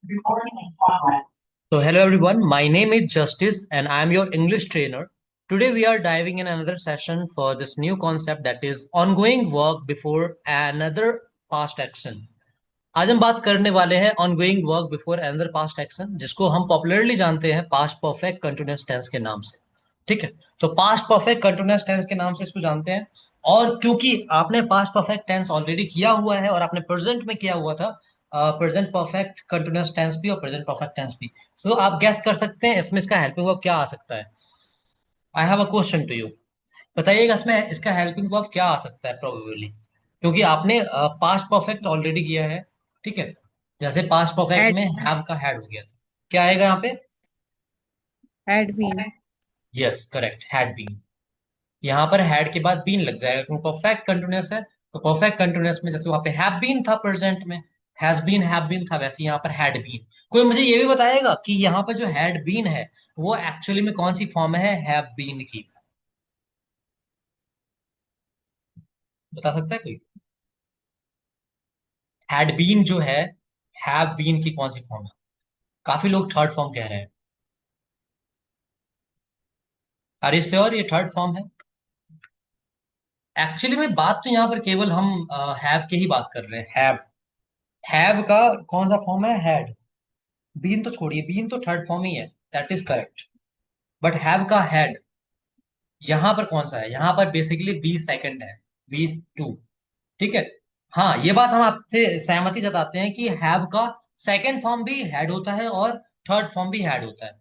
So, hello everyone. My name is Justice and I am your English trainer. Today, we are diving in another session for this new concept that is ongoing work before another past action. आज हम बात करने वाले हैं ongoing work before another past action, जिसको हम popularly जानते हैं past perfect continuous tense के नाम से। ठीक है, तो पास्ट परफेक्ट कंटिन्यूअस टेंस के नाम से इसको जानते हैं। और क्योंकि आपने पास्ट परफेक्ट टेंस ऑलरेडी किया हुआ है और आपने प्रेजेंट में किया हुआ था प्रेजेंट परफेक्ट कंटिन्यूअस टेंस भी और प्रेजेंट परफेक्ट टेंस भी, तो आप गेस कर सकते हैं इसमें इसका हेल्पिंग वर्ब क्या आ सकता है। I have a question to you. बताइएगा इसमें इसका हेल्पिंग वर्ब क्या आ सकता है प्रोबेबली, क्योंकि आपने पास्ट परफेक्ट ऑलरेडी किया है। ठीक है, जैसे पास्ट परफेक्ट had में हैव का हैड हो गया था, क्या आएगा यहाँ पे? had been yes correct, had been. यहाँ पर हैड के बाद बीन लग जाएगा क्योंकि परफेक्ट कंटिन्यूअस है। तो परफेक्ट कंटिन्यूअस में जैसे वहां पे हैव बीन था प्रेजेंट में, हैव बीन था, वैसे यहाँ पर हैड बीन। कोई मुझे ये भी बताएगा कि यहाँ पर जो हैड बीन है वो एक्चुअली में कौन सी फॉर्म है हैव बीन की? बता सकता है कोई? हैड बीन जो है हैव बीन की कौन सी फॉर्म है? काफी लोग थर्ड फॉर्म कह रहे हैं। आर यू श्योर ये थर्ड फॉर्म है? एक्चुअली में बात तो यहाँ पर केवल हम हैव के ही बात कर रहे हैं। हैव का कौन सा फॉर्म है? हैड। बीन तो छोड़िए, बीन तो थर्ड फॉर्म ही है, that is correct. But have का हैड यहां पर कौन सा है? यहां पर बेसिकली बी सेकंड है, बी टू। ठीक है, हाँ ये बात हम आपसे सहमति जताते हैं कि हैव का सेकंड फॉर्म भी हैड होता है और थर्ड फॉर्म भी हैड होता है।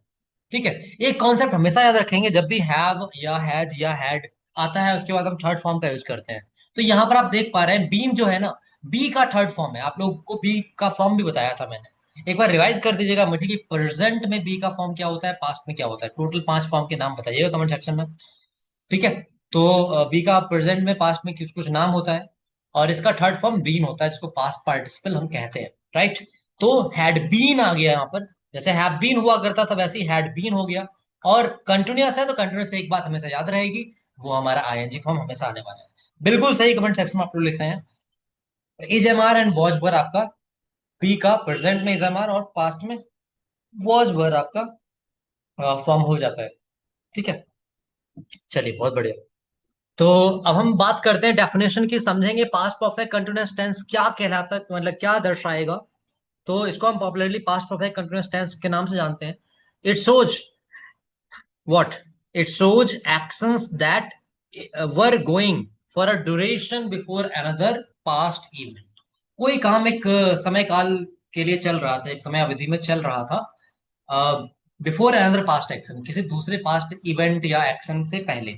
ठीक है, एक कॉन्सेप्ट हमेशा याद रखेंगे, जब भी हैव या हैज या हैड आता है उसके बाद हम थर्ड फॉर्म का यूज करते हैं। तो यहाँ पर आप देख पा रहे हैं बीन जो है ना, बी का थर्ड फॉर्म है। आप लोगों को बी का फॉर्म भी बताया था मैंने, एक बार रिवाइज कर दीजिएगा मुझे कि प्रेजेंट में बी का फॉर्म क्या होता है, पास्ट में क्या होता है। टोटल 5 फॉर्म के नाम बताइएगा कमेंट सेक्शन में। ठीक है, तो बी का प्रेजेंट में पास्ट में कुछ कुछ नाम होता है और इसका थर्ड फॉर्म बीन होता है, जिसको पास्ट पार्टिसिपल हम कहते हैं। राइट, तो हैड बीन आ गया यहाँ पर। जैसे हैव बीन हुआ करता था वैसे ही हैड बीन हो गया। और कंटिन्यूअस है तो कंटिन्यूअस से एक बात हमेशा याद रहेगी, वो हमारा आईएनजी फॉर्म हमेशा आने वाला है। बिल्कुल सही कमेंट सेक्शन में आप लोग लिख रहे हैं। Is am are and was were आपका बी का प्रेजेंट में इज एम आर और पास्ट में वॉज वर आपका फॉर्म हो जाता है। ठीक है, चलिए बहुत बढ़िया। तो अब हम बात करते हैं डेफिनेशन की, समझेंगे पास्ट परफेक्ट कंटिन्यूअस टेंस क्या कहलाता है, मतलब क्या दर्शाएगा। तो इसको हम popularly past perfect continuous tense के नाम से जानते हैं। It shows what? It shows actions that were going for a duration before another past event. कोई काम एक समय काल के लिए चल रहा था, एक समय अवधि में चल रहा था बिफोर अनदर पास्ट एक्शन, किसी दूसरे पास्ट इवेंट या एक्शन से पहले।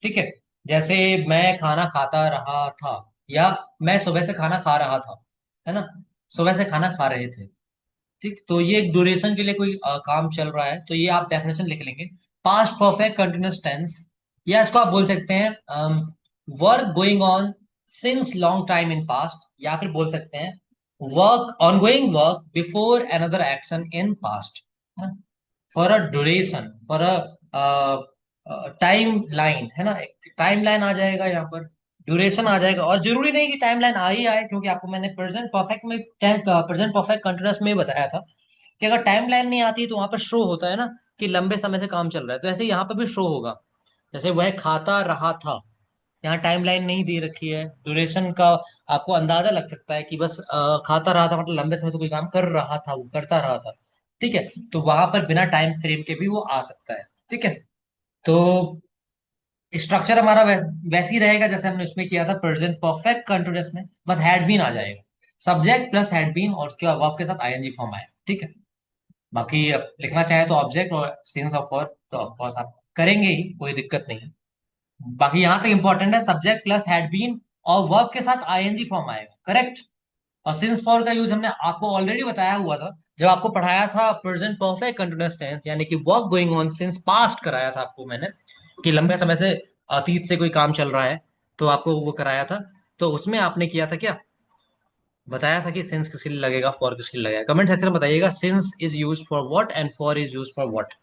ठीक है, जैसे मैं खाना खाता रहा था, या मैं सुबह से खाना खा रहा था, है ना, सुबह से खाना खा रहे थे। ठीक, तो ये एक ड्यूरेशन के लिए कोई काम चल रहा है, तो ये आप डेफिनेशन लिख लेंगे। पास्ट परफेक्ट कंटिन्यूअस टेंस, या इसको आप बोल सकते हैं work going on since long time in past, या फिर बोल सकते हैं work ongoing work before another action in past, for a duration, for a time line, है ना, एक टाइम लाइन आ जाएगा यहाँ पर, ड्यूरेशन आ जाएगा। और जरूरी नहीं कि टाइम लाइन आ ही आए, क्योंकि आपको मैंने प्रेजेंट परफेक्ट में प्रेजेंट परफेक्ट कंटिन्यूअस में बताया था कि अगर टाइम लाइन नहीं आती तो वहां पर शो होता है ना कि लंबे समय से काम चल रहा है, तो ऐसे यहाँ पर भी शो होगा। जैसे वह खाता रहा था, यहाँ टाइम लाइन नहीं दे रखी है, ड्यूरेशन का आपको अंदाजा लग सकता है कि बस खाता रहा था मतलब लंबे समय से कोई काम कर रहा था, वो करता रहा था। ठीक है, तो वहां पर बिना टाइम फ्रेम के भी वो आ सकता है। ठीक है, तो स्ट्रक्चर हमारा वैसे ही रहेगा जैसे हमने उसमें किया था प्रेजेंट परफेक्ट कंटिन्यूअस में, बस हैड बीन आ जाएगा, सब्जेक्ट प्लस हैड बीन और उसके बाद वर्ब के साथ आईएनजी फॉर्म आएगा। ठीक है, बाकी अब लिखना चाहे तो ऑब्जेक्ट और सेंस ऑफ वर्ब तो ऑफकोर्स आप करेंगे ही, कोई दिक्कत नहीं है। बाकी यहाँ तक इंपॉर्टेंट है सब्जेक्ट प्लस हैड बीन और वर्ब के साथ आईएनजी फॉर्म आएगा, करेक्ट। और सिंस फॉर का यूज हमने आपको ऑलरेडी बताया हुआ था जब आपको पढ़ाया था प्रेजेंट परफेक्ट कंटिन्यूअस टेंस, यानी कि work going on since past कराया था आपको मैंने, कि लंबे समय से अतीत से कोई काम चल रहा है, तो आपको वो कराया था। तो उसमें आपने किया था क्या, बताया था कि सिंस किसके लिए लगेगा, फॉर किसके लिए लगेगा। कमेंट सेक्शन में बताइएगा since is use for what and for is use for what,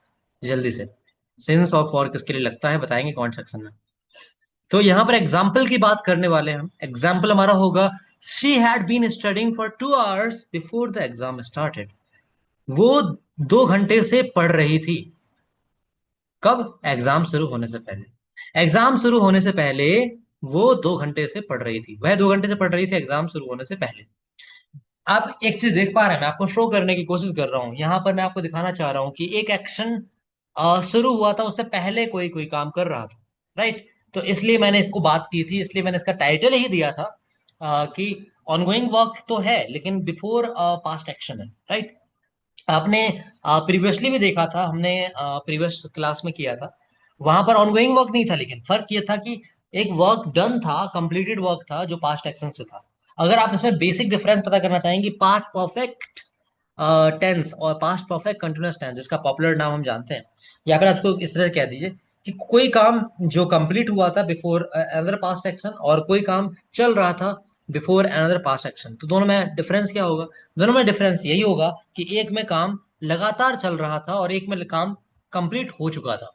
जल्दी से। सिंस और फॉर किसके लिए लगता है बताएंगे कमेंट सेक्शन में। तो यहाँ पर एग्जाम्पल की बात करने वाले हैं हम। एग्जाम्पल हमारा होगा she had been studying for 2 hours before the exam started. वो 2 घंटे से पढ़ रही थी। कब? एग्जाम शुरू होने से पहले। एग्जाम शुरू होने से पहले वो 2 घंटे से पढ़ रही थी, वह 2 घंटे से पढ़ रही थी एग्जाम शुरू होने से पहले। आप एक चीज देख पा रहे हैं, मैं आपको शो करने की कोशिश कर रहा हूं, यहां पर मैं आपको दिखाना चाह रहा हूं कि एक एक्शन शुरू हुआ था, उससे पहले कोई कोई काम कर रहा था। राइट। तो इसलिए मैंने इसको बात की थी, इसलिए मैंने इसका टाइटल ही दिया था कि ऑनगोइंग वर्क तो है लेकिन बिफोर पास्ट एक्शन है। राइट। आपने प्रीवियसली भी देखा था, हमने प्रीवियस क्लास में किया था, वहां पर ऑनगोइंग वर्क नहीं था, लेकिन फर्क ये था कि एक वर्क डन था, कंप्लीटेड वर्क था जो पास्ट एक्शन से था। अगर आप इसमें बेसिक डिफरेंस पता करना चाहेंगे, पास्ट परफेक्ट टेंस और पास्ट परफेक्ट कंटिन्यूअस टेंस, जिसका पॉपुलर नाम हम जानते हैं, या फिर आप इसको इस तरह कह दीजिए कि कोई काम जो कंप्लीट हुआ था बिफोर अनदर पास्ट एक्शन, और कोई काम चल रहा था बिफोर अनदर पास्ट एक्शन, तो दोनों में डिफरेंस क्या होगा? दोनों में डिफरेंस यही होगा कि एक में काम लगातार चल रहा था और एक में काम कंप्लीट हो चुका था।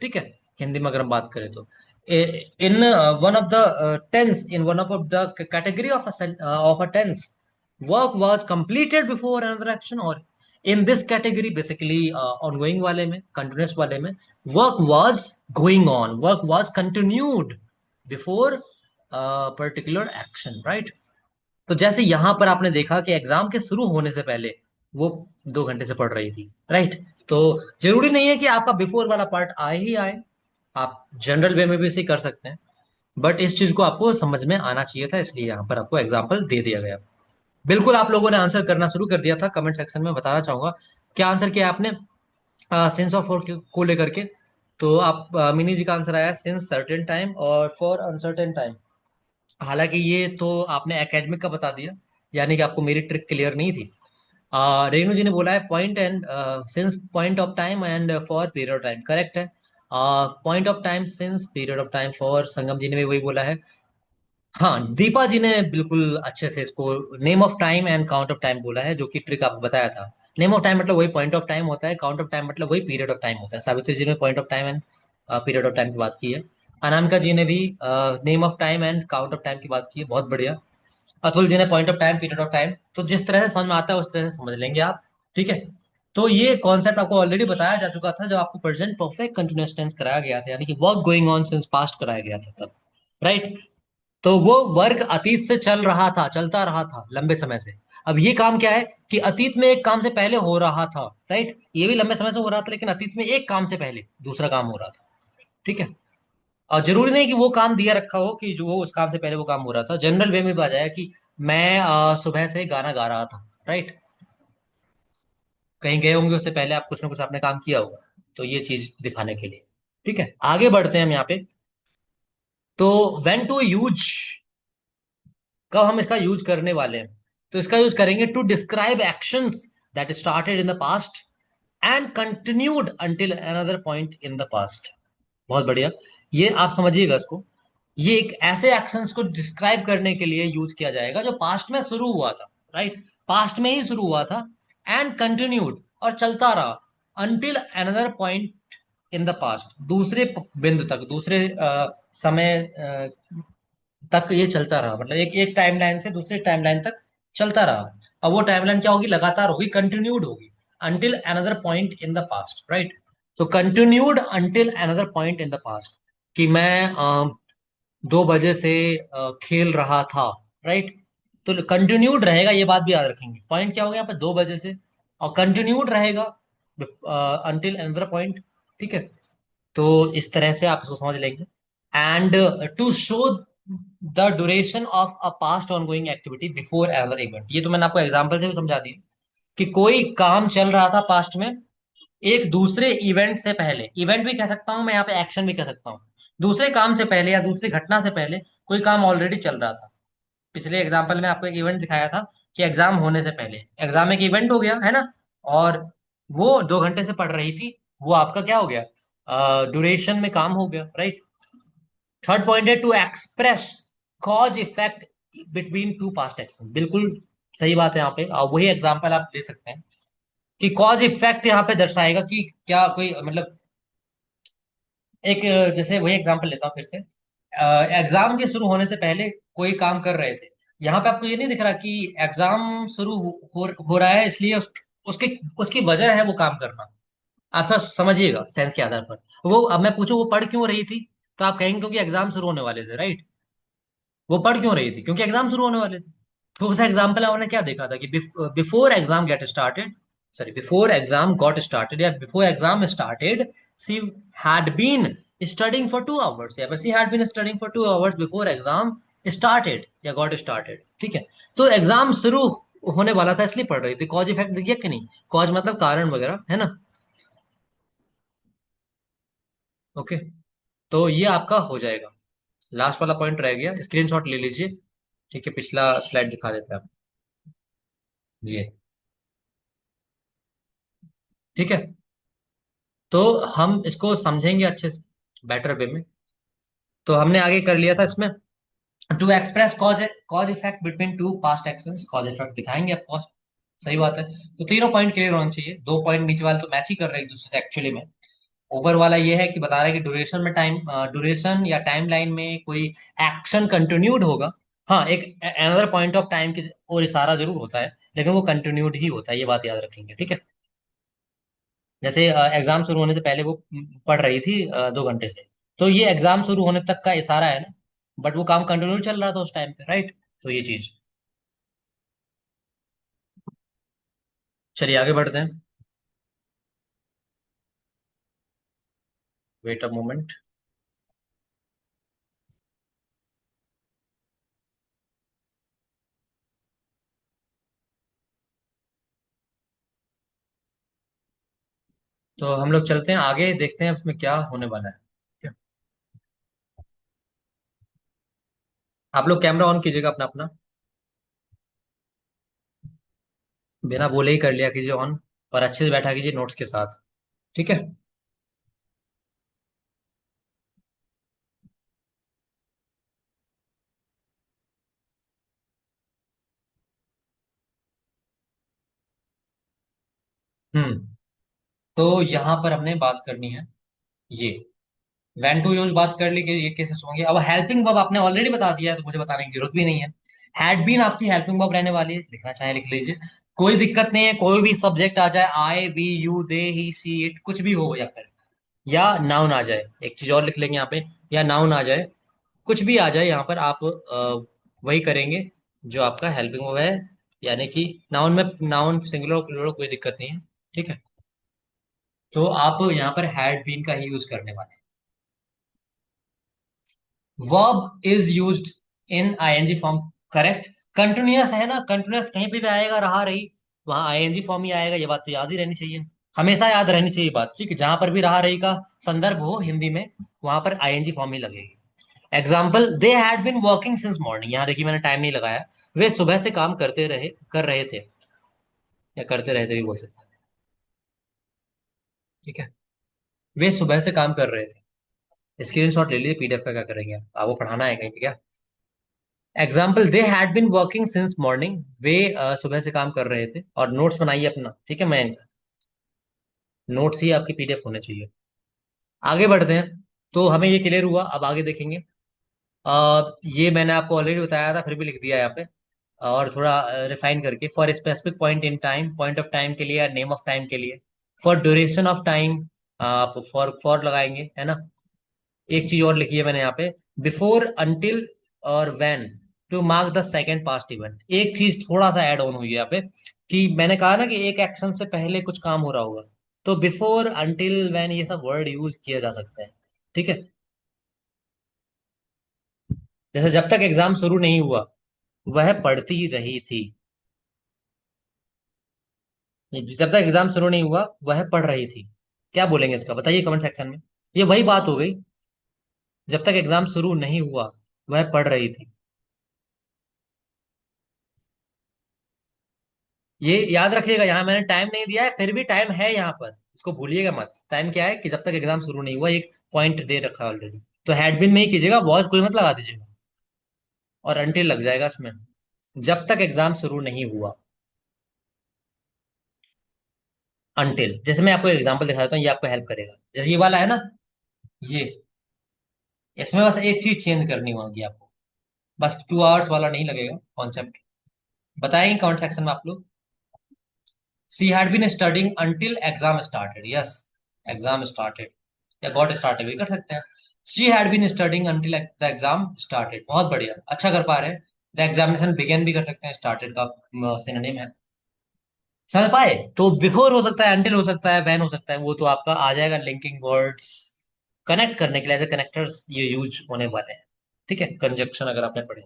ठीक है। हिंदी में अगर हम बात करें तो in one of the tense, in one of the category of a tense, work was completed before another action, और in this category basically ongoing वाले में, कंटिन्यूअस वाले में, work was going on, work was continued before particular action. Right. तो जैसे यहां पर आपने देखा कि एग्जाम के शुरू होने से पहले वो 2 घंटे से पढ़ रही थी। राइट। तो जरूरी नहीं है कि आपका बिफोर वाला पार्ट आए ही आए, आप जनरल वे में भी इसे कर सकते हैं, बट इस चीज को आपको समझ में आना चाहिए था, इसलिए यहाँ पर आपको एग्जाम्पल दे दिया गया। बिल्कुल आप लोगों ने आंसर करना शुरू कर दिया था, कमेंट सेक्शन में बताना चाहूंगा क्या आंसर किया आपने सिंस और फॉर को लेकर के। तो आप मिनी जी का आंसर आया सिंस सर्टेन टाइम और फॉर अनसर्टेन टाइम। हालांकि ये तो आपने एकेडमिक का बता दिया, यानी कि आपको मेरी ट्रिक क्लियर नहीं थी। रेणु जी ने बोला है point and since point of time and for period of time, correct है। Point of time since period of time for, Sangam ji ने भी वही बोला है। हाँ, दीपा जी ने बिल्कुल अच्छे से इसको name of time and count of time बोला है, जो कि ट्रिक आपको बताया था। नेम ऑफ टाइम मतलब वही पॉइंट ऑफ टाइम होता है, काउंट ऑफ टाइम मतलब वही पीरियड ऑफ टाइम होता है। सावित्री जी ने point of time and period of time की बात की है। अनामिका जी ने भी name of time and count of time की बात की है, बहुत बढ़िया। अतुल जी ने point of time, period of time, तो जिस तरह से समझ में आता है उस तरह से समझ लेंगे आप। ठीक है। तो ये कॉन्सेप्ट आपको ऑलरेडी बताया जा चुका था जब आपको प्रेजेंट परफेक्ट कंटिन्यूअस टेंस कराया गया था, यानी कि work going on since past कराया गया था तब। राइट। तो वो वर्क अतीत से चल रहा था, चलता रहा था लंबे समय से। अब ये काम क्या है कि अतीत में एक काम से पहले हो रहा था। राइट। ये भी लंबे समय से हो रहा था, लेकिन अतीत में एक काम से पहले दूसरा काम हो रहा था। ठीक है। और जरूरी नहीं कि वो काम दिया रखा हो कि जो वो उस काम से पहले वो काम हो रहा था, जनरल वे में भी आ जाए कि मैं सुबह से गाना गा रहा था। राइट। कहीं गए होंगे उससे पहले आप कुछ ना कुछ आपने काम किया होगा, तो ये चीज दिखाने के लिए। ठीक है, आगे बढ़ते हैं हम यहाँ पे। तो व्हेन टू यूज, कब हम इसका यूज करने वाले हैं? तो इसका यूज करेंगे to describe actions that started in the past and continued until another point in the past. बहुत बढ़िया। ये आप समझिएगा इसको, ये एक ऐसे एक्शंस को डिस्क्राइब करने के लिए यूज किया जाएगा जो पास्ट में शुरू हुआ था। राइट। पास्ट में ही शुरू हुआ था, एंड कंटिन्यूड और चलता रहा, until another point in the past, दूसरे बिंदु तक, दूसरे समय तक ये चलता रहा, मतलब एक एक टाइमलाइन से दूसरे टाइमलाइन तक चलता रहा। अब वो टाइमलाइन क्या होगी? लगातार होगी, कंटिन्यूड होगी, until another point in the past. Right. तो continued until another point in the past, कि मैं 2 बजे से खेल रहा था। राइट। तो कंटिन्यूड रहेगा, ये बात भी याद रखेंगे। पॉइंट क्या हो गया यहाँ पे? 2 बजे से, और कंटिन्यूड रहेगा अंटिल अनदर पॉइंट। ठीक है। तो इस तरह से आप इसको समझ लेंगे। And to show the duration of a past ongoing activity before another event, ये तो मैंने आपको एग्जांपल से भी समझा दिया कि कोई काम चल रहा था पास्ट में एक दूसरे इवेंट से पहले, इवेंट भी कह सकता हूं मैं यहाँ पे, एक्शन भी कह सकता हूँ, दूसरे काम से पहले या दूसरी घटना से पहले कोई काम ऑलरेडी चल रहा था। पिछले एग्जाम्पल में आपको एक इवेंट दिखाया था कि एग्जाम होने से पहले, एग्जाम एक इवेंट हो गया है ना, और वो 2 घंटे से पढ़ रही थी, वो आपका क्या हो गया? ड्यूरेशन में काम हो गया। राइट। थर्ड पॉइंट है to express cause effect between two past action, बिल्कुल सही बात है यहाँ पे, वही एग्जाम्पल आप ले सकते हैं कि कॉज इफेक्ट यहाँ पे दर्शाएगा कि क्या कोई मतलब एक जैसे वही एग्जांपल लेता हूँ फिर से। एग्जाम के शुरू होने से पहले कोई काम कर रहे थे, यहाँ पे आपको ये नहीं दिख रहा कि एग्जाम शुरू हो रहा है इसलिए उसकी उसकी वजह है वो काम करना। आप सब समझिएगा सेंस के आधार पर। वो अब मैं पूछूं वो पढ़ क्यों रही थी, तो आप कहेंगे क्योंकि एग्जाम शुरू होने वाले थे, राइट। वो पढ़ क्यों रही थी, क्योंकि एग्जाम शुरू होने वाले थे। तो उस एग्जाम्पल आपने क्या देखा था कि before exam get started, sorry before exam got started या before exam started, she had been studying for 2 hours, या she had been studying for 2 hours before exam started या गॉट स्टार्टेड, ठीक है। तो एग्जाम शुरू होने वाला था इसलिए पढ़ रही थी। कॉज इफेक्ट देखिए कि नहीं, कॉज मतलब कारण वगैरह, है ना। ओके, तो ये आपका हो जाएगा। लास्ट वाला पॉइंट रह गया, स्क्रीनशॉट ले लीजिए। ठीक है, पिछला स्लाइड दिखा देते हैं आप। जी, ठीक है। तो हम इसको समझेंगे अच्छे से, बेटर वे में। तो हमने आगे कर लिया था इसमें, to express cause effect between two past actions, cause effect दिखाएंगे आप कॉज। सही बात है। तो तीनों पॉइंट क्लियर होने चाहिए। 2 पॉइंट नीचे वाले तो मैच ही कर रहे हैं एक दूसरे से एक्चुअली में। ऊपर वाला ये है कि बता रहा है कि ड्यूरेशन में टाइम, ड्यूरेशन या टाइम लाइन में कोई एक्शन कंटिन्यूड होगा। हाँ, एक अनदर पॉइंट ऑफ टाइम की और इशारा जरूर होता है, लेकिन वो कंटिन्यूड ही होता है, ये बात याद रखेंगे, ठीक है। जैसे एग्जाम शुरू होने से पहले वो पढ़ रही थी 2 घंटे से, तो ये एग्जाम शुरू होने तक का इशारा है ना। बट वो काम कंटिन्यू चल रहा था उस टाइम पे, राइट। तो ये चीज, चलिए आगे बढ़ते हैं। Wait a moment. तो हम लोग चलते हैं आगे, देखते हैं उसमें क्या होने वाला है, ठीक है? आप लोग कैमरा ऑन कीजिएगा अपना अपना, बिना बोले ही कर लिया कीजिए ऑन, और अच्छे से बैठा कीजिए नोट्स के साथ, ठीक है। हम्म। तो यहाँ पर हमने बात करनी है ये, वैन टू यूज बात कर ली कि ये केसेस होंगे। अब हेल्पिंग वर्ब आपने ऑलरेडी बता दिया है, तो मुझे बताने की जरूरत भी नहीं है। हैड बीन आपकी हेल्पिंग वर्ब रहने वाली है, लिखना चाहे लिख लीजिए। कोई दिक्कत नहीं है, कोई भी सब्जेक्ट आ जाए, I we you they he she it, कुछ भी हो, या फिर या नाउन आ जाए, एक चीज और लिख लेंगे यहाँ पे, या नाउन आ जाए, कुछ भी आ जाए यहाँ पर आप वही करेंगे जो आपका हेल्पिंग वर्ब है। यानी कि नाउन में नाउन सिंगुलर प्लूरल कोई दिक्कत नहीं है, ठीक है। तो आप यहाँ पर हैड बीन का ही यूज करने वाले हैं। Verb is used in ING form, correct. Continuous है ना, कंटिन्यूअस कहीं पे भी आएगा, रहा रही, वहां आईएनजी फॉर्म ही आएगा, ये बात तो याद ही रहनी चाहिए। हमेशा याद रहनी चाहिए बात, ठीक है। जहां पर भी रहा रही का संदर्भ हो हिंदी में, वहां पर आईएनजी फॉर्म ही लगेगी। Example, they had been working since morning, यहाँ देखिए मैंने टाइम नहीं लगाया। वे सुबह से काम कर रहे थे, या करते रहे थे भी बोल सकते हैं, ठीक है। वे सुबह से काम कर रहे थे। स्क्रीनशॉट ले लीजिए, पीडीएफ का क्या करेंगे आप, आपको पढ़ाना है कहीं पे क्या। Example, they had been working since morning, वे सुबह से काम कर रहे थे। और नोट्स बनाइए अपना, ठीक है मयंक, नोट्स ही आपकी पीडीएफ होने चाहिए। आगे बढ़ते हैं। तो हमें ये क्लियर हुआ, अब आगे देखेंगे। ये मैंने आपको ऑलरेडी बताया था, फिर भी लिख दिया यहाँ पे, और थोड़ा रिफाइन करके, for specific point in time, point of time के लिए या नेम ऑफ टाइम के लिए। फॉर ड्यूरेशन ऑफ टाइम आप फॉर लगाएंगे, है ना। एक चीज और लिखी है मैंने यहाँ पे, बिफोर, अंटिल और when, to mark the second past event. एक चीज थोड़ा सा ऐड ऑन हुई है यहाँ पे, कि मैंने कहा ना कि एक एक्शन से पहले कुछ काम हो रहा होगा, तो बिफोर, अंटिल, व्हेन, ये सब वर्ड यूज किया जा सकता है, ठीक है। जैसे जब तक एग्जाम शुरू नहीं हुआ वह पढ़ती ही रही थी, जब तक एग्जाम शुरू नहीं हुआ वह पढ़ रही थी। क्या बोलेंगे इसका, बताइए कमेंट सेक्शन में। ये वही बात हो गई, जब तक एग्जाम शुरू नहीं हुआ वह पढ़ रही थी। ये याद रखिएगा, यहाँ मैंने टाइम नहीं दिया है, फिर भी टाइम है यहाँ पर, इसको भूलिएगा मत। टाइम क्या है कि जब तक एग्जाम शुरू नहीं हुआ, एक पॉइंट दे रखा है ऑलरेडी। तो हैड बिन में ही कीजिएगा, वॉज कोई मत लगा दीजिएगा, और अंटिल लग जाएगा इसमें, जब तक एग्जाम शुरू नहीं हुआ। अंटिल, जैसे मैं आपको एग्जांपल दिखा देता हूँ, ये आपको हेल्प करेगा। जैसे ये वाला है ना, ये, इसमें बस एक चीज चेंज करनी होगी आपको, बस 2 आवर्स वाला नहीं लगेगा कॉन्सेप्ट। बताएंगे कमेंट सेक्शन में आप लोग। She had been studying until exam started, yes, exam started या गॉट स्टार्टेड भी कर सकते हैं। She had been studying until the exam started, बहुत बढ़िया, अच्छा कर पा रहे हैं। द एग्जामिनेशन बिगेन भी कर सकते हैं, स्टार्टेड का सिनोनिम है। समझ पाए? तो बिफोर हो सकता है, अंटिल हो सकता है, व्हेन हो सकता है, वो तो आपका आ जाएगा लिंकिंग वर्ड्स कनेक्ट करने के लिए, एज कनेक्टर्स ये यूज होने वाले हैं। ठीक है, कंजक्शन अगर आपने पढ़े।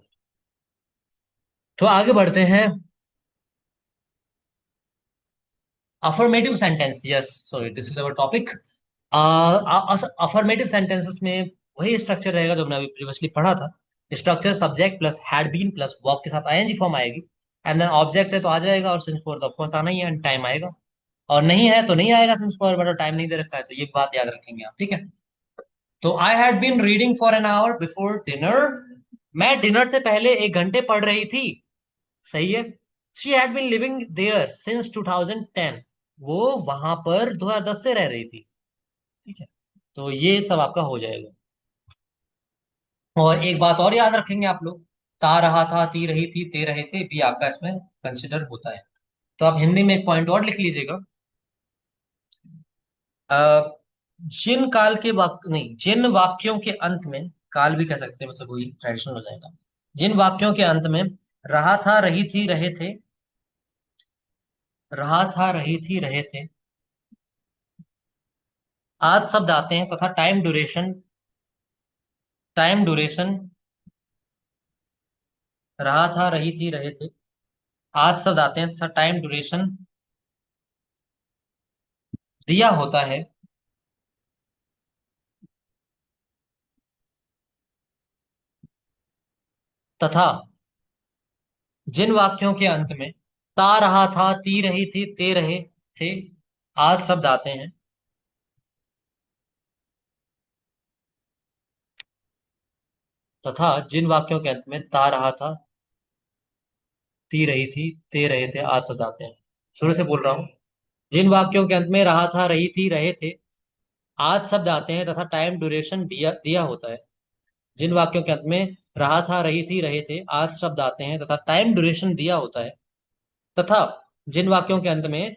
तो आगे बढ़ते हैं। Affirmative sentence, yes, sorry, this is our topic. Affirmative sentences में वही स्ट्रक्चर रहेगा जो हमने अभी प्रीवियसली पढ़ा था। Structure subject plus had been plus verb के साथ आईएनजी फॉर्म आएगी। एंड देन ऑब्जेक्ट है तो आ जाएगा, और सिंस फॉर तो ऑफकोर्स आना ही है, एंड टाइम आएगा। और नहीं है तो नहीं आएगा, सिंस फॉर बट टाइम नहीं दे रखा है, तो ये बात याद रखेंगे आप, ठीक है। तो I had been reading for an hour before dinner, मैं डिनर से पहले 1 घंटे पढ़ रही थी। सही है। She had been living there since 2010, वो वहां पर 2010 से रह रही थी। ठीक है, तो ये सब आपका हो जाएगा। और एक बात और याद रखेंगे आप लोग, ता रहा था, ती रही थी, ते रहे थे, भी आपका इसमें कंसिडर होता है। तो आप हिंदी में एक पॉइंट और लिख लीजिएगा। अ, जिन काल के वाक्य नहीं, जिन वाक्यों के अंत में, काल भी कह सकते हैं, वैसे कोई ट्रेडिशनल हो जाएगा। जिन वाक्यों के अंत में रहा था, रही थी, रहे थे, रहा था, रही थी, रहे थे, आज शब्द आते हैं तथा टाइम ड्यूरेशन, रहा था, रही थी, रहे थे, आज शब्द आते हैं तथा टाइम ड्यूरेशन दिया होता है, तथा जिन वाक्यों के अंत में ता रहा था, ती रही थी, ते रहे थे, आज शब्द आते हैं, तथा जिन वाक्यों के अंत में ता रहा था, ती रही थी, ते रहे थे, आज शब्द आते हैं। शुरू से बोल रहा हूं। जिन वाक्यों के अंत में रहा था, रही थी, रहे थे, आज शब्द आते हैं तथा टाइम ड्यूरेशन दिया दिया होता है। जिन वाक्यों के अंत में रहा था, रही थी, रहे थे, आज शब्द आते हैं तथा टाइम ड्यूरेशन दिया होता है, तथा जिन वाक्यों के अंत में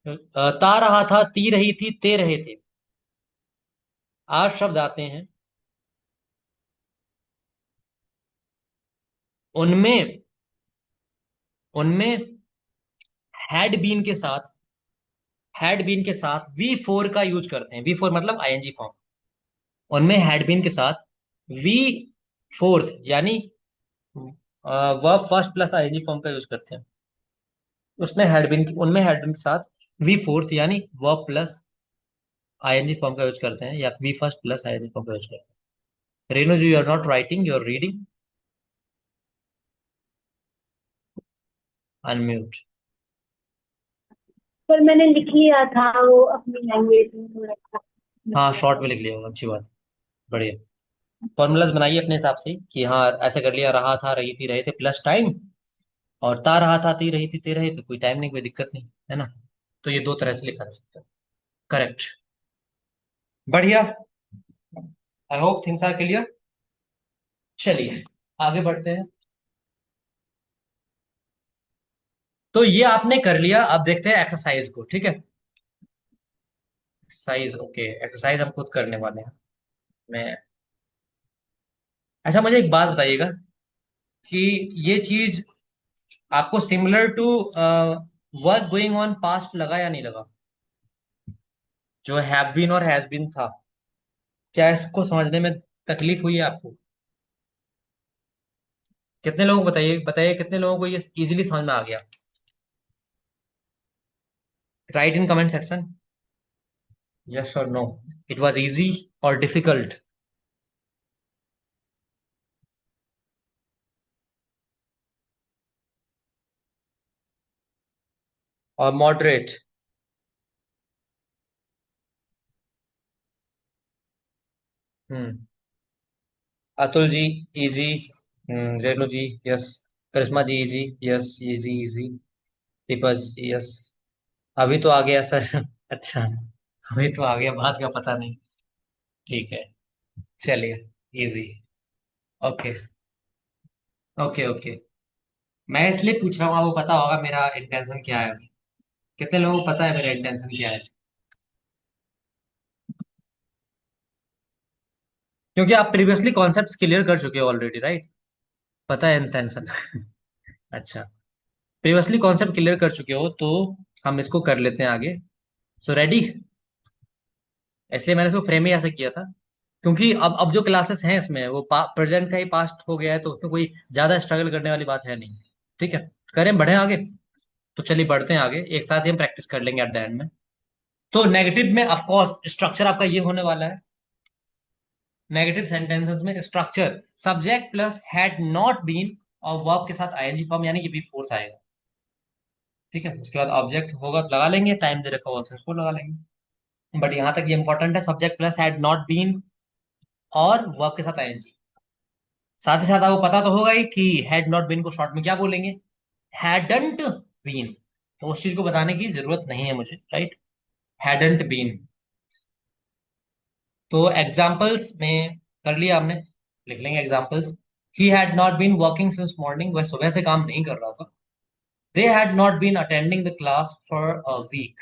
ता रहा था, ती रही थी, ते रहे थे, आज शब्द आते हैं, उनमें उनमें हैड बीन के साथ वी फोर का यूज करते हैं। वी फोर मतलब आईएनजी फॉर्म। उनमें हैड बीन के साथ वी फोर्थ यानी verb first plus ING form का यूज करते हैं। उनमें हैड बीन के साथ वी फोर्थ यानी वर्ब प्लस आईएनजी फॉर्म का यूज करते हैं, या V first plus ING form का यूज करते हैं। Reno ji, you are not writing, you are reading. Unmute. पर मैंने लिख लिया था वो अपनी लैंग्वेज में थोड़ा सा। हाँ, शॉर्ट में लिख लिया होगा, अच्छी बात, बढ़िया। फॉर्मूलाज बनाइए अपने हिसाब से कि हाँ ऐसे कर लिया, रहा था, रही थी, रहे थे प्लस टाइम, और ता रहा था, ती रही थी, ते रहे थे, कोई टाइम नहीं, कोई दिक्कत नहीं, है ना। तो ये दो तरह से लिखा जा सकता है। करेक्ट, बढ़िया। I hope things are clear. चलिए आगे बढ़ते हैं। तो ये आपने कर लिया, अब देखते हैं एक्सरसाइज को, ठीक है। एक्सरसाइज, ओके, एक्सरसाइज हम खुद करने वाले हैं। मैं, अच्छा, मुझे एक बात बताइएगा कि ये चीज आपको similar to work going on past लगा या नहीं लगा? जो हैव बीन और हैज बीन था, क्या इसको समझने में तकलीफ हुई है आपको? कितने लोगों को, बताइए बताइए, कितने लोगों को ये इजीली समझ में आ गया? Write in comment section, yes और नो, इट वाज इजी और डिफिकल्ट और moderate? Hmm. Atul ji, easy. Renu ji, yes. Karishma ji, easy, yes, easy easy. Deepaj, yes. अभी तो आ गया सर। अच्छा, अभी तो आ गया, बात का पता नहीं। ठीक है, चलिए, इजी। Okay, okay, okay. मैं इसलिए पूछ रहा हूँ, आपको पता होगा मेरा इंटेंशन क्या है। कितने लोगों को पता है मेरा इंटेंशन क्या है? क्योंकि आप प्रीवियसली कॉन्सेप्ट्स क्लियर कर चुके हो ऑलरेडी, राइट? पता है इंटेंशन। अच्छा, प्रीवियसली कॉन्सेप्ट क्लियर कर चुके हो तो हम इसको कर लेते हैं आगे। So ready? इसलिए मैंने इसको फ्रेम ही ऐसे किया था, क्योंकि अब जो क्लासेस हैं इसमें वो प्रेजेंट का ही पास्ट हो गया है, तो उसमें कोई ज्यादा स्ट्रगल करने वाली बात है नहीं। ठीक है, करें बढ़े आगे? तो चलिए बढ़ते हैं आगे, एक साथ ही हम प्रैक्टिस कर लेंगे एट द एंड में। तो नेगेटिव में ऑफ कोर्स स्ट्रक्चर आपका ये होने वाला है। नेगेटिव सेंटेंसेस में structure subject plus had not been और वर्ब के साथ आईएनजी फॉर्म यानी कि बी फोर्स आएगा। ठीक है, उसके बाद ऑब्जेक्ट होगा तो लगा लेंगे, टाइम दे रखा होगा तो उसको लगा लेंगे। बट यहां तक ये इंपॉर्टेंट है, subject plus had not been और वर्ब के साथ आईएनजी। साथ ही साथ आपको पता तो होगा ही कि हैड नॉट बीन को शॉर्ट में क्या बोलेंगे? Hadn't been. तो उस चीज को बताने की जरूरत नहीं है मुझे, राइट? Hadn't been. तो एग्जाम्पल्स में कर लिया हमने, लिख लेंगे examples. He had not been working since morning, वह सुबह से काम नहीं कर रहा था। They had not been attending the class for a week,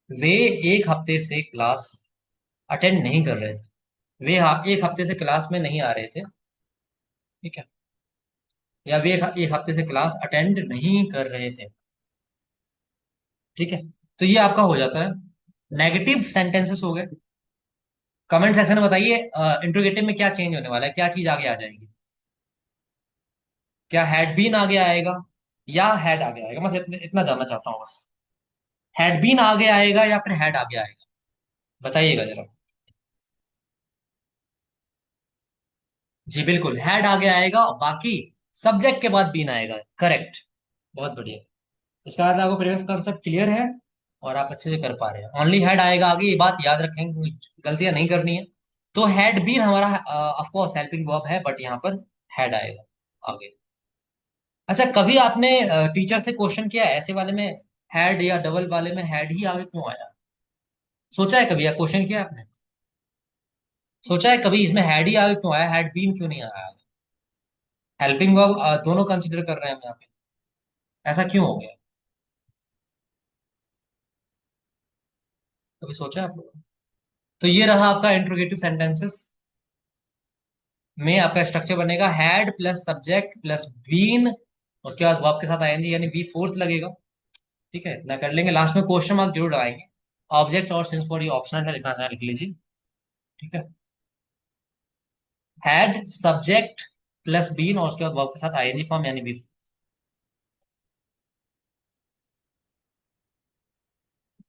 वे एक हफ्ते से क्लास अटेंड नहीं कर रहे थे। वे एक हफ्ते से क्लास में नहीं आ रहे थे। ठीक है, या वे एक हफ्ते से क्लास अटेंड नहीं कर रहे थे। ठीक है, तो ये आपका हो जाता है। नेगेटिव सेंटेंसेस हो गए। कमेंट सेक्शन में बताइए इंट्रोगेटिव में क्या चेंज होने वाला है, क्या चीज आगे आ जाएगी? क्या हैड बीन आगे आएगा या हैड आगे आएगा? बस इतना जानना चाहता हूँ बस। हैड बीन आगे आएगा या फिर हैड आगे आएगा? बताइएगा जरा। जी बिल्कुल, हैड आगे आएगा और बाकी सब्जेक्ट के बाद बीन आएगा, करेक्ट। बहुत बढ़िया। इसके बाद आपको प्रीवियस कॉन्सेप्ट क्लियर है और आप अच्छे से कर पा रहे हैं। ओनली हैड आएगा आगे, ये बात याद रखेंगे, कोई गलतियां नहीं करनी है। तो हैड बीन हमारा ऑफ कोर्स हेल्पिंग वर्ब है, बट यहाँ पर हैड आएगा आगे। अच्छा, कभी आपने टीचर से क्वेश्चन किया है ऐसे वाले में, हैड या डबल वाले में हैड ही आगे क्यों आया? सोचा है कभी, या क्वेश्चन किया है आपने? सोचा है कभी इसमें हैड ही आगे क्यों आया, हैड बीन क्यों नहीं आया? हेल्पिंग वर्ब दोनों कंसिडर कर रहे हैं हम यहाँ पे, ऐसा क्यों हो गया? कभी सोचा है आप लोगों ने? तो ये रहा आपका इंट्रोगेटिव सेंटेंसेस में आपका स्ट्रक्चर बनेगा had plus subject plus been, उसके बाद वर्ब के साथ आईएनजी यानी बी फोर्थ लगेगा। ठीक है, इतना कर लेंगे, लास्ट में क्वेश्चन मार्क जरूर लगाएंगे। ऑब्जेक्ट और सिंस फॉर ये ऑप्शनल है, लिखना है लिख लीजिए। ठीक है, हैड सब्जेक्ट प्लस बीन और उसके बाद वर्ब के साथ आईएनजी फॉर्म यानी बी।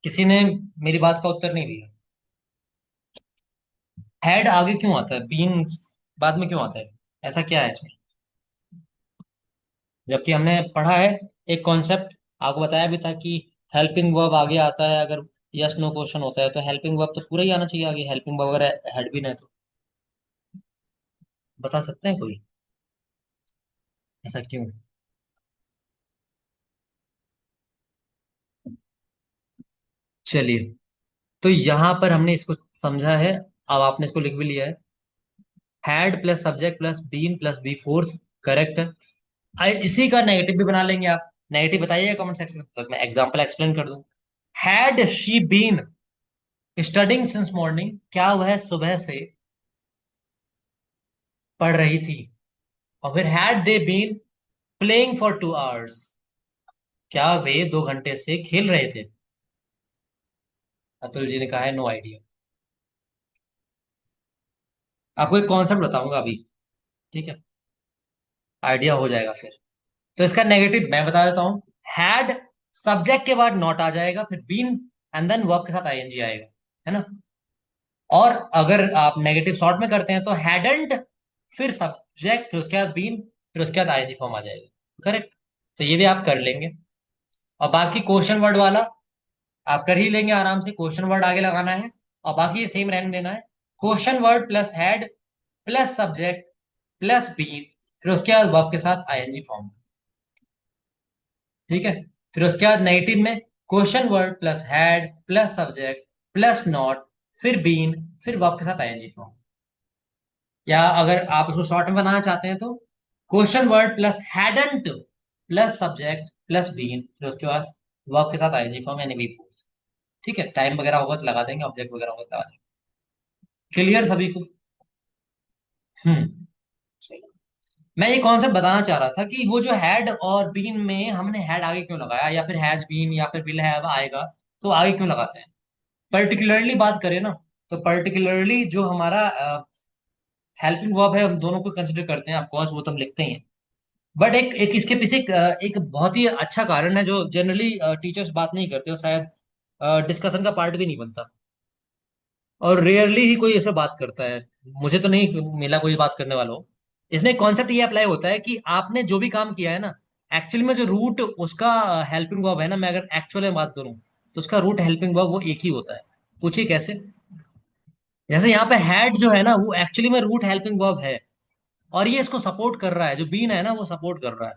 किसी ने मेरी बात का उत्तर नहीं दिया। हैड आगे क्यों आता है, बीन बाद में क्यों आता है? ऐसा क्या है इसमें? जबकि हमने पढ़ा है एक कॉन्सेप्ट, आपको बताया भी था कि हेल्पिंग वर्ब आगे आता है अगर यस नो क्वेश्चन होता है, तो हेल्पिंग वर्ब तो पूरा ही आना चाहिए आगे, हेल्पिंग वर्ब अगर हेड भी ना है तो। बता सकते हैं कोई ऐसा क्यों? चलिए, तो यहां पर हमने इसको समझा है, अब आपने इसको लिख भी लिया है। Had plus subject plus been plus V fourth, correct है। इसी का नेगेटिव भी बना लेंगे आप। नेगेटिव बताइए कमेंट सेक्शन में, तो मैं एग्जांपल एक्सप्लेन कर दूं। Had she been studying since morning, क्या वह सुबह से पढ़ रही थी? और फिर had they been playing for 2 hours, क्या वे 2 घंटे से खेल रहे थे? अतुल जी ने कहा है नो आइडिया। आपको एक कॉन्सेप्ट बताऊंगा अभी, ठीक है, आइडिया हो जाएगा फिर। तो इसका नेगेटिव मैं बता देता हूँ। हैड सब्जेक्ट के बाद नॉट आ जाएगा, फिर बीन एंड देन वर्ब के साथ आईएनजी आएगा, है ना? और अगर आप नेगेटिव शॉर्ट में करते हैं तो हैडंट, फिर सब्जेक्ट, फिर उसके बाद बीन, फिर उसके बाद आईएनजी फॉर्म आ जाएगा, करेक्ट। तो ये भी आप कर लेंगे। और बाकी क्वेश्चन वर्ड वाला आप कर ही लेंगे आराम से, क्वेश्चन वर्ड आगे लगाना है और बाकी ये सेम रहने देना है। Question word plus had plus subject plus been, फिर उसके बाद वर्ब के साथ आईएनजी फॉर्म। ठीक है, फिर उसके बाद नेगेटिव में question word plus had plus subject plus not, फिर बीन, फिर वर्ब के साथ आईएनजी फॉर्म। या अगर आप उसको शॉर्ट में बनाना चाहते हैं तो question word plus hadn't plus subject plus been, फिर उसके बाद वर्ब के साथ आईएनजी फॉर्म यानी वी फोर्थ। ठीक है, टाइम वगैरह होगा तो लगा देंगे, ऑब्जेक्ट वगैरह होगा तो लगा देंगे। क्लियर सभी को? हम्म। सही। मैं ये कॉन्सेप्ट बताना चाह रहा था कि वो जो हैड और बीन में हमने हैड आगे क्यों लगाया, या फिर हैज बीन या फिर विल हैव आएगा तो आगे क्यों लगाते हैं। पर्टिकुलरली बात करें ना, तो पर्टिकुलरली जो हमारा हेल्पिंग वर्ब है हम दोनों को कंसिडर करते हैं, ऑफ कोर्स वो तो हम लिखते ही हैं। बट एक एक इसके पीछे एक बहुत ही अच्छा कारण है जो जनरली टीचर्स बात नहीं करते, और शायद डिस्कशन का पार्ट भी नहीं बनता, और रेयरली ही कोई ऐसे बात करता है। मुझे तो नहीं मिला कोई बात करने वाला हो। इसमें कॉन्सेप्ट ये अप्लाई होता है कि आपने जो भी काम किया है ना, एक्चुअली में जो रूट उसका हेल्पिंग वर्ब है ना, मैं अगर एक्चुअल में बात करूं तो उसका रूट हेल्पिंग वर्ब वो एक ही होता है। पूछिए कैसे। जैसे यहाँ पे हैड जो है ना, वो एक्चुअली में रूट हेल्पिंग वर्ब है, और ये इसको सपोर्ट कर रहा है, जो बीन है ना वो सपोर्ट कर रहा है।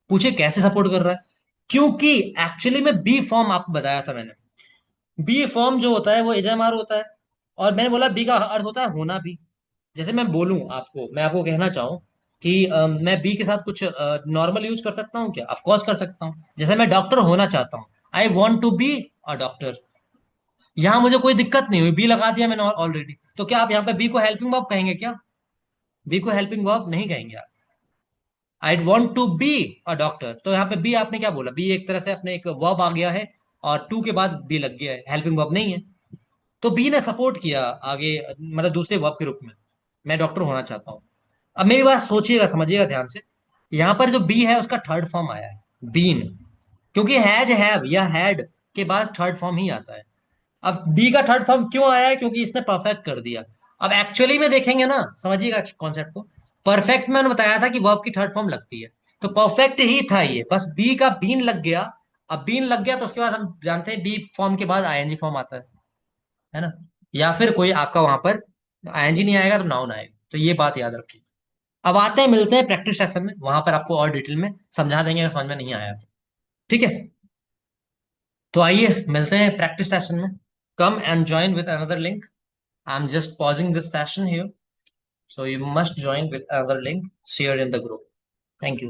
पूछिए कैसे सपोर्ट कर रहा है। क्योंकि एक्चुअली में बी फॉर्म आपको बताया था मैंने, बी फॉर्म जो होता है वो एजएमआर होता है, और मैंने बोला बी का अर्थ होता है होना भी। जैसे मैं बोलूं आपको, मैं आपको कहना चाहूं कि मैं बी के साथ कुछ नॉर्मल यूज कर सकता हूँ क्या, ऑफ कोर्स कर सकता हूँ। जैसे मैं डॉक्टर होना चाहता हूँ, I want to be a doctor. यहाँ मुझे कोई दिक्कत नहीं हुई, बी लगा दिया मैंने ऑलरेडी, तो क्या आप यहाँ पे बी को हेल्पिंग वर्ब कहेंगे क्या? बी को हेल्पिंग वर्ब नहीं कहेंगे आप। I want to be a doctor, तो यहाँ पे बी आपने क्या बोला, बी एक तरह से अपने एक वर्ब आ गया है, और टू के बाद बी लग गया है, हेल्पिंग वर्ब नहीं है। तो बी ने सपोर्ट किया आगे, मतलब दूसरे वर्ब के रूप में, मैं डॉक्टर होना चाहता हूँ। अब मेरी बात सोचिएगा, समझिएगा ध्यान से। यहाँ पर जो बी है उसका थर्ड फॉर्म आया है, बीन। क्योंकि हैज हैव या हैड के बाद थर्ड फॉर्म ही आता है। अब बी का थर्ड फॉर्म क्यों आया है, क्योंकि इसने परफेक्ट कर दिया। अब एक्चुअली में देखेंगे ना, समझिएगा कॉन्सेप्ट को। परफेक्ट मैंने बताया था कि वर्ब की थर्ड फॉर्म लगती है, तो परफेक्ट ही था ये, बस बी का बीन लग गया। अब बीन लग गया तो उसके बाद हम जानते हैं बी फॉर्म के बाद आईएनजी फॉर्म आता है ना। या फिर कोई आपका वहां पर आईएनजी नहीं आएगा तो नाउन आएगा, तो ये बात याद रखिए। अब आते हैं, मिलते हैं प्रैक्टिस सेशन में, वहां पर आपको और डिटेल में समझा देंगे अगर समझ में नहीं आया तो। ठीक है, तो आइए मिलते हैं प्रैक्टिस सेशन में। Come and join with another link. I am just pausing this session here, so you must join with another link shared in the group. Thank you.